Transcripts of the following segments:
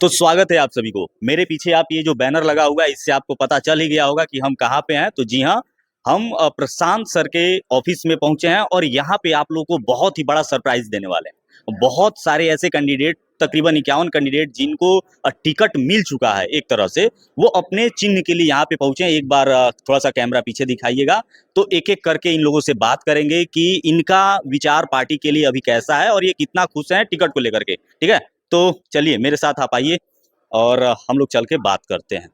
तो स्वागत है आप सभी को। मेरे पीछे आप ये जो बैनर लगा हुआ है, इससे आपको पता चल ही गया होगा कि हम कहाँ पे हैं। तो जी हाँ, हम प्रशांत सर के ऑफिस में पहुंचे हैं और यहाँ पे आप लोगों को बहुत ही बड़ा सरप्राइज देने वाले हैं। बहुत सारे ऐसे कैंडिडेट, तकरीबन 51 कैंडिडेट जिनको टिकट मिल चुका है एक तरह से, वो अपने चिन्ह के लिए यहाँ पे पहुंचे हैं। एक बार थोड़ा सा कैमरा पीछे दिखाइएगा, तो एक एक करके इन लोगों से बात करेंगे कि इनका विचार पार्टी के लिए अभी कैसा है और ये कितना खुश है टिकट को लेकर के। ठीक है, तो चलिए मेरे साथ आप आइए और हम लोग चल के बात करते हैं।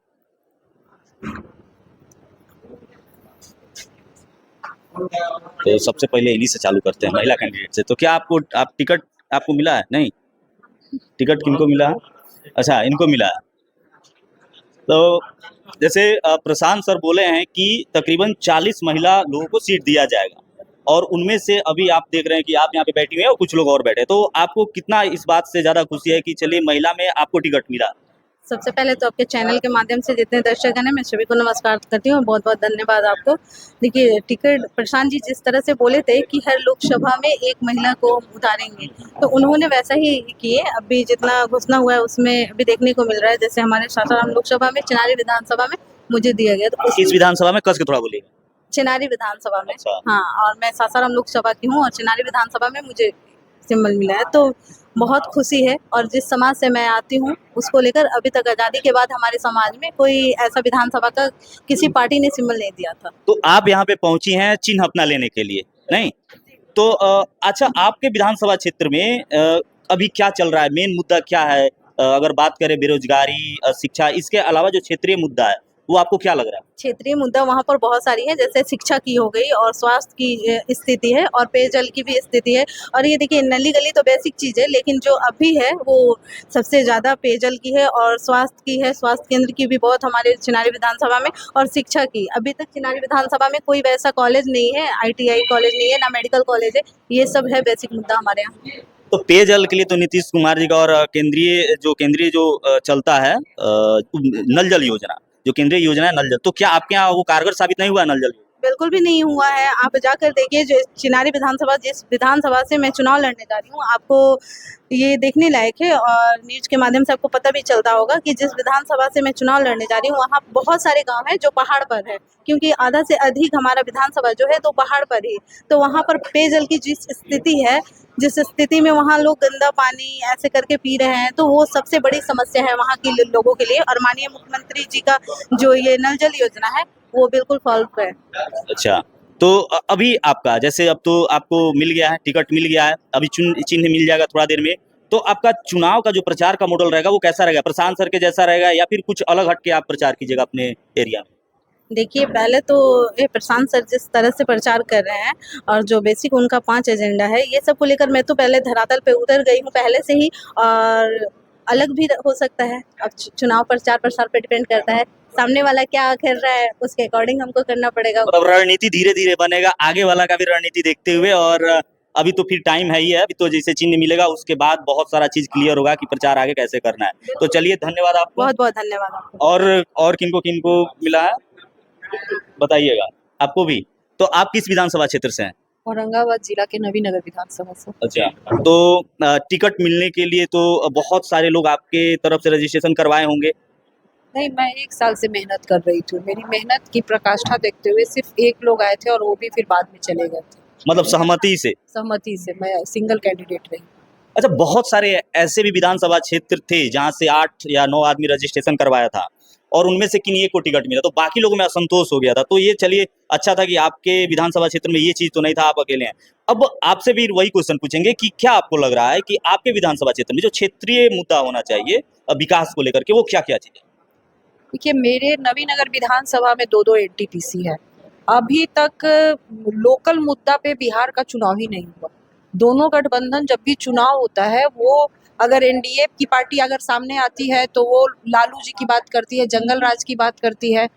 तो सबसे पहले इन्हीं से चालू करते हैं, महिला कैंडिडेट से। तो क्या आप टिकट आपको मिला है? नहीं, टिकट किनको मिला है? अच्छा, इनको मिला है। तो जैसे प्रशांत सर बोले हैं कि तकरीबन 40 महिला लोगों को सीट दिया जाएगा और उनमें से अभी आप देख रहे हैं कि आप यहाँ पे बैठी हुई हैं और कुछ लोग और बैठे हैं। तो आपको कितना इस बात से ज़्यादा खुशी है कि चलिए महिला में आपको टिकट मिला? सबसे पहले तो आपके चैनल के माध्यम से जितने दर्शक हैं मैं सभी को नमस्कार करती हूँ। बहुत बहुत धन्यवाद आपको। देखिए, टिकट प्रशांत जी जिस तरह से बोले थे कि हर लोकसभा में एक महिला को उतारेंगे, तो उन्होंने वैसा ही किए। अभी जितना घोषणा हुआ है उसमें अभी देखने को मिल रहा है। जैसे हमारे सासाराम लोकसभा में, चिनारी विधानसभा में मुझे दिया गया। तो इस विधानसभा में कस के थोड़ा बोलिए। चिनारी विधानसभा में। अच्छा। हाँ, और मैं सासाराम लोकसभा की हूँ और चिनारी विधानसभा में मुझे सिंबल मिला है, तो बहुत खुशी है। और जिस समाज से मैं आती हूँ उसको लेकर अभी तक आज़ादी के बाद हमारे समाज में कोई ऐसा विधानसभा का किसी पार्टी ने सिंबल नहीं दिया था। तो आप यहाँ पे पहुंची हैं चिन्ह अपना लेने के लिए, नहीं? तो अच्छा, आपके विधानसभा क्षेत्र में अभी क्या चल रहा है? मेन मुद्दा क्या है? अगर बात करें बेरोजगारी, शिक्षा, इसके अलावा जो क्षेत्रीय मुद्दा है वो आपको क्या लग रहा है? क्षेत्रीय मुद्दा वहाँ पर बहुत सारी है, जैसे शिक्षा की हो गई और स्वास्थ्य की स्थिति है और पेयजल की भी स्थिति है। और ये देखिए, नली गली तो बेसिक चीज़ है, लेकिन जो अभी है वो सबसे ज़्यादा पेयजल की है और स्वास्थ्य की है। स्वास्थ्य केंद्र की भी बहुत हमारे चिनारी विधानसभा में, और शिक्षा की अभी तक चिनारी विधानसभा में कोई वैसा कॉलेज नहीं है, ITI कॉलेज नहीं है, ना मेडिकल कॉलेज है। ये सब है बेसिक मुद्दा हमारे यहाँ। तो पेयजल के लिए तो नीतीश कुमार जी का और केंद्रीय जो चलता है नल जल योजना, जो केंद्रीय योजना है नल जल, तो क्या आपके यहाँ वो कारगर साबित नहीं हुआ नल जल? बिल्कुल भी नहीं हुआ है। आप जाकर देखिए, जो चिनारी विधानसभा, जिस विधानसभा से मैं चुनाव लड़ने जा रही हूँ, आपको ये देखने लायक है और न्यूज़ के माध्यम से आपको पता भी चलता होगा कि जिस विधानसभा से मैं चुनाव लड़ने जा रही हूँ वहाँ बहुत सारे गांव हैं जो पहाड़ पर है, क्योंकि आधा से अधिक हमारा विधानसभा जो है तो पहाड़ पर ही। तो वहाँ पर पेयजल की जिस स्थिति है, जिस स्थिति में वहाँ लोग गंदा पानी ऐसे करके पी रहे हैं, तो वो सबसे बड़ी समस्या है वहाँ के लोगों के लिए। और माननीय मुख्यमंत्री जी का जो ये नल जल योजना है वो बिल्कुल सॉल्व है। अच्छा, तो अभी आपका जैसे अब तो आपको मिल गया है, टिकट मिल गया है, अभी चिन्ह मिल जाएगा थोड़ा देर में, तो आपका चुनाव का जो प्रचार का मॉडल रहेगा वो कैसा रहेगा? प्रशांत सर के जैसा रहेगा या फिर कुछ अलग हट के आप प्रचार कीजिएगा अपने एरिया में? देखिए, पहले तो ये प्रशांत सर जिस तरह से प्रचार कर रहे हैं और जो बेसिक उनका 5 एजेंडा है, ये सब को लेकर मैं तो पहले धरातल पे उतर गई हूँ पहले से ही। और अलग भी हो सकता है, अब चुनाव प्रचार प्रसार पे डिपेंड करता है, सामने वाला क्या खेल रहा है उसके अकॉर्डिंग हमको करना पड़ेगा। मतलब रणनीति धीरे धीरे बनेगा, आगे वाला का भी रणनीति देखते हुए। और अभी तो फिर टाइम है ही है, अभी तो जैसे चिन्ह मिलेगा उसके बाद बहुत सारा चीज क्लियर होगा कि प्रचार आगे कैसे करना है। तो चलिए, धन्यवाद आपको। बहुत बहुत धन्यवाद आपको। और किनको किनको मिला है बताइएगा, आपको भी। तो आप किस विधानसभा क्षेत्र से हैं? औरंगाबाद जिला के नवीनगर विधानसभा से। अच्छा, तो टिकट मिलने के लिए तो बहुत सारे लोग आपके तरफ से रजिस्ट्रेशन करवाए होंगे। नहीं, मैं 1 साल से मेहनत कर रही थी। मेरी मेहनत की प्रकाष्ठा देखते हुए सिर्फ 1 लोग आए थे और वो भी फिर बाद में चले गए थे। मतलब सहमति से? सहमति से मैं सिंगल कैंडिडेट रही। अच्छा, बहुत सारे ऐसे भी विधानसभा क्षेत्र थे जहां से 8 या 9 आदमी रजिस्ट्रेशन करवाया था और उनमें से किन्हीं एक को टिकट मिला, तो बाकी लोगों में असंतोष हो गया था। तो ये चलिए, अच्छा था कि आपके विधानसभा क्षेत्र में ये चीज तो नहीं था, आप अकेले हैं। अब आपसे भी वही क्वेश्चन पूछेंगे कि क्या आपको लग रहा है कि आपके विधानसभा क्षेत्र में जो क्षेत्रीय मुद्दा होना चाहिए विकास को लेकर के, वो क्या क्या चीजें? देखिए, मेरे नवीनगर विधानसभा में 2-2 एनटीपीसी है। अभी तक लोकल मुद्दा पे बिहार का चुनाव ही नहीं हुआ। दोनों गठबंधन जब भी चुनाव होता है, वो अगर एनडीए की पार्टी अगर सामने आती है तो वो लालू जी की बात करती है, जंगल राज की बात करती है।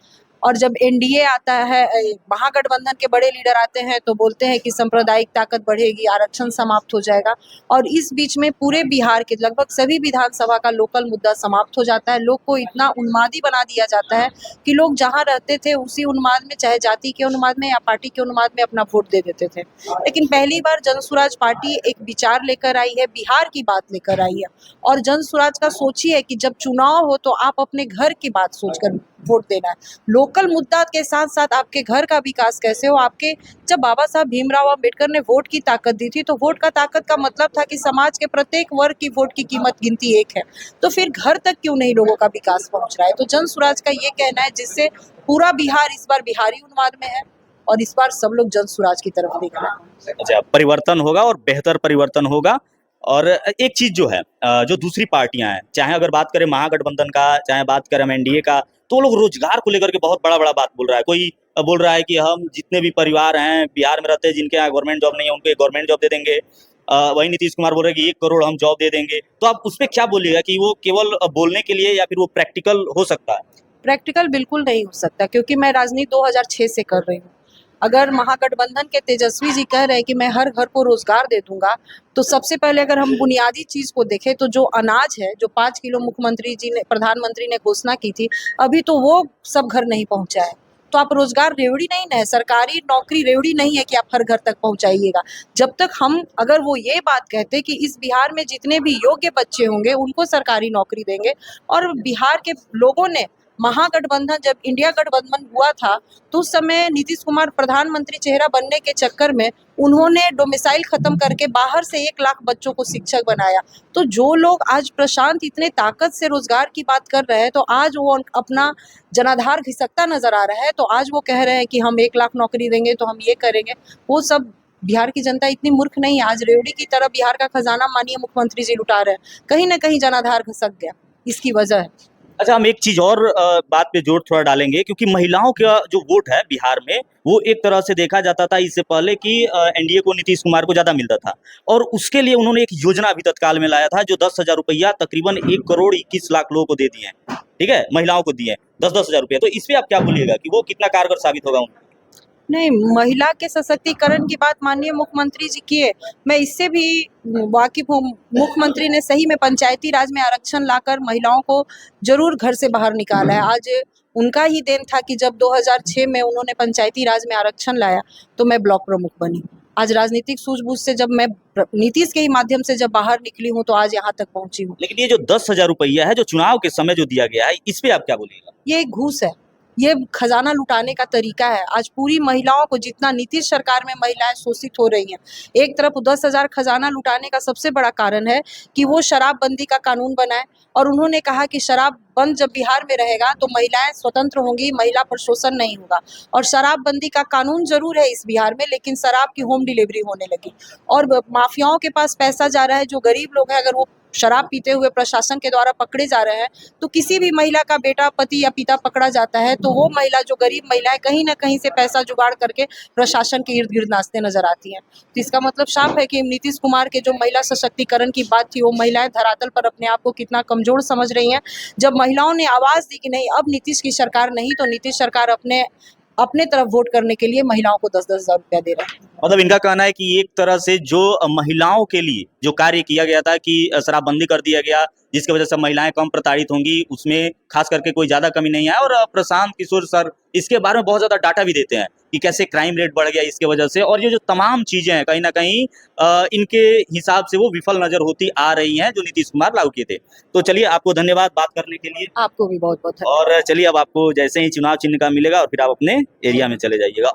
और जब एनडीए आता है, महागठबंधन के बड़े लीडर आते हैं तो बोलते हैं कि सांप्रदायिक ताकत बढ़ेगी, आरक्षण समाप्त हो जाएगा। और इस बीच में पूरे बिहार के लगभग सभी विधानसभा का लोकल मुद्दा समाप्त हो जाता है। लोग को इतना उन्मादी बना दिया जाता है कि लोग जहां रहते थे उसी उन्माद में, चाहे जाति के उन्माद में या पार्टी के उन्माद में, अपना वोट दे देते थे। लेकिन पहली बार जनसुराज पार्टी एक विचार लेकर आई है, बिहार की बात लेकर आई है। और जनसुराज का सोचिए कि जब चुनाव हो तो आप अपने घर की बात सोचकर वोट देना है। लोकल मुद्दा के साथ साथ आपके घर का विकास कैसे हो। आपके जब बाबा साहब भीमराव अंबेडकर ने वोट की ताकत दी थी तो वोट का ताकत का मतलब था कि समाज के प्रत्येक वर्ग की वोट की कीमत गिनती एक है। तो फिर घर तक क्यों नहीं लोगों का विकास पहुंच रहा है। तो जनसुराज का ये कहना है, जिससे पूरा बिहार इस बार बिहारी उन्माद में है और इस बार सब लोग जनसुराज की तरफ देख रहे हैं। अच्छा, परिवर्तन होगा और बेहतर परिवर्तन होगा। और एक चीज जो है, जो दूसरी पार्टियां हैं, चाहे अगर बात करें महागठबंधन का, चाहे बात करें हम एनडीए का, तो वो लोग रोजगार को लेकर के बहुत बड़ा बड़ा बात बोल रहा है। कोई बोल रहा है कि हम जितने भी परिवार हैं बिहार में रहते हैं जिनके यहाँ गवर्नमेंट जॉब नहीं है उनको गवर्नमेंट जॉब दे देंगे। वही नीतीश कुमार बोल रहे हैं कि 1 करोड़ हम जॉब दे देंगे। तो आप उस पर क्या बोलिएगा कि वो केवल बोलने के लिए या फिर वो प्रैक्टिकल हो सकता है? प्रैक्टिकल बिल्कुल नहीं हो सकता, क्योंकि मैं राजनीति 2006 से कर रही हूँ। अगर महागठबंधन के तेजस्वी जी कह रहे हैं कि मैं हर घर को रोजगार दे दूंगा, तो सबसे पहले अगर हम बुनियादी चीज को देखें तो जो अनाज है, जो 5 किलो प्रधानमंत्री ने घोषणा की थी, अभी तो वो सब घर नहीं पहुंचा है। तो आप रोजगार रेवड़ी नहीं है, सरकारी नौकरी रेवड़ी नहीं है कि आप हर घर तक पहुंचाइएगा। जब तक हम, अगर वो ये बात कहते कि इस बिहार में जितने भी योग्य बच्चे होंगे उनको सरकारी नौकरी देंगे, और बिहार के लोगों ने महागठबंधन, जब इंडिया गठबंधन हुआ था तो उस समय नीतीश कुमार प्रधानमंत्री चेहरा बनने के चक्कर में उन्होंने डोमिसाइल खत्म करके बाहर से 1 लाख बच्चों को शिक्षक बनाया। तो जो लोग आज प्रशांत इतने ताकत से रोजगार की बात कर रहे हैं, तो आज वो अपना जनाधार घिसकता नजर आ रहा है। तो आज वो कह रहे हैं कि हम 1 लाख नौकरी देंगे तो हम ये करेंगे। वो सब, बिहार की जनता इतनी मूर्ख नहीं है। आज रेवड़ी की तरह बिहार का खजाना माननीय मुख्यमंत्री जी लुटा रहे हैं। कहीं ना कहीं जनाधार घिसक गया, इसकी वजह है। अच्छा, हम एक चीज और बात पे जोर थोड़ा डालेंगे, क्योंकि महिलाओं का जो वोट है बिहार में, वो एक तरह से देखा जाता था इससे पहले कि एनडीए को, नीतीश कुमार को ज्यादा मिलता था। और उसके लिए उन्होंने एक योजना भी तत्काल में लाया था जो 10,000 रुपया तकरीबन 1 करोड़ 21 लाख लोगों को दे दिए हैं। ठीक है, महिलाओं को दिए 10,000 रुपया। तो इस पे आप क्या बोलिएगा कि वो कितना कारगर साबित होगा? नहीं, महिला के सशक्तिकरण की बात माननीय मुख्यमंत्री जी किए, मैं इससे भी वाकिफ हूँ। मुख्यमंत्री ने सही में पंचायती राज में आरक्षण लाकर महिलाओं को जरूर घर से बाहर निकाला है। आज उनका ही देन था कि जब 2006 में उन्होंने पंचायती राज में आरक्षण लाया तो मैं ब्लॉक प्रमुख बनी। आज राजनीतिक सूझबूझ से जब मैं नीतीश के ही माध्यम से जब बाहर निकली हूँ तो आज यहाँ तक पहुंची हूँ। लेकिन ये जो 10,000 रुपया है जो चुनाव के समय जो दिया गया है, इस पे आप क्या बोलिएगा? ये एक घूस है, ये खजाना लुटाने का तरीका है। आज पूरी महिलाओं को, जितना नीतीश सरकार में महिलाएं शोषित हो रही हैं, एक तरफ 10,000 खजाना लुटाने का सबसे बड़ा कारण है कि वो शराबबंदी का कानून बनाए, और उन्होंने कहा कि शराब बंद जब बिहार में रहेगा तो महिलाएं स्वतंत्र होंगी, महिला पर शोषण नहीं होगा। और शराबबंदी का कानून जरूर है इस बिहार में, लेकिन शराब की होम डिलीवरी होने लगी और माफियाओं के पास पैसा जा रहा है। जो गरीब लोग हैं, अगर वो शराब पीते हुए प्रशासन के द्वारा पकड़े जा रहे हैं, तो किसी भी महिला का बेटा, पति या पिता पकड़ा जाता है तो वो महिला, जो गरीब महिला है, कहीं ना कहीं से पैसा जुगाड़ करके प्रशासन के इर्द गिर्द नाचते नजर आती हैं। तो इसका मतलब साफ है कि नीतीश कुमार के जो महिला सशक्तिकरण की बात थी, वो महिलाएं धरातल पर अपने आप को कितना कमजोर समझ रही हैं। जब महिलाओं ने आवाज दी कि नहीं, अब नीतीश की सरकार नहीं, तो नीतीश सरकार अपने तरफ वोट करने के लिए महिलाओं को 10-10 हजार रुपया दे रहा है। मतलब इनका कहना है कि एक तरह से जो महिलाओं के लिए जो कार्य किया गया था कि शराबबंदी कर दिया गया, जिसकी वजह से महिलाएं कम प्रताड़ित होंगी, उसमें खास करके कोई ज्यादा कमी नहीं है। और प्रशांत किशोर सर इसके बारे में बहुत ज्यादा डाटा भी देते हैं कि कैसे क्राइम रेट बढ़ गया इसके वजह से। और ये जो तमाम चीजें हैं कहीं ना कहीं इनके हिसाब से वो विफल नजर होती आ रही हैं जो नीतीश कुमार लागू किए थे। तो चलिए, आपको धन्यवाद बात करने के लिए। आपको भी बहुत बहुत। और चलिए, अब आपको जैसे ही चुनाव चिन्ह का मिलेगा और फिर आप अपने एरिया में चले जाइएगा।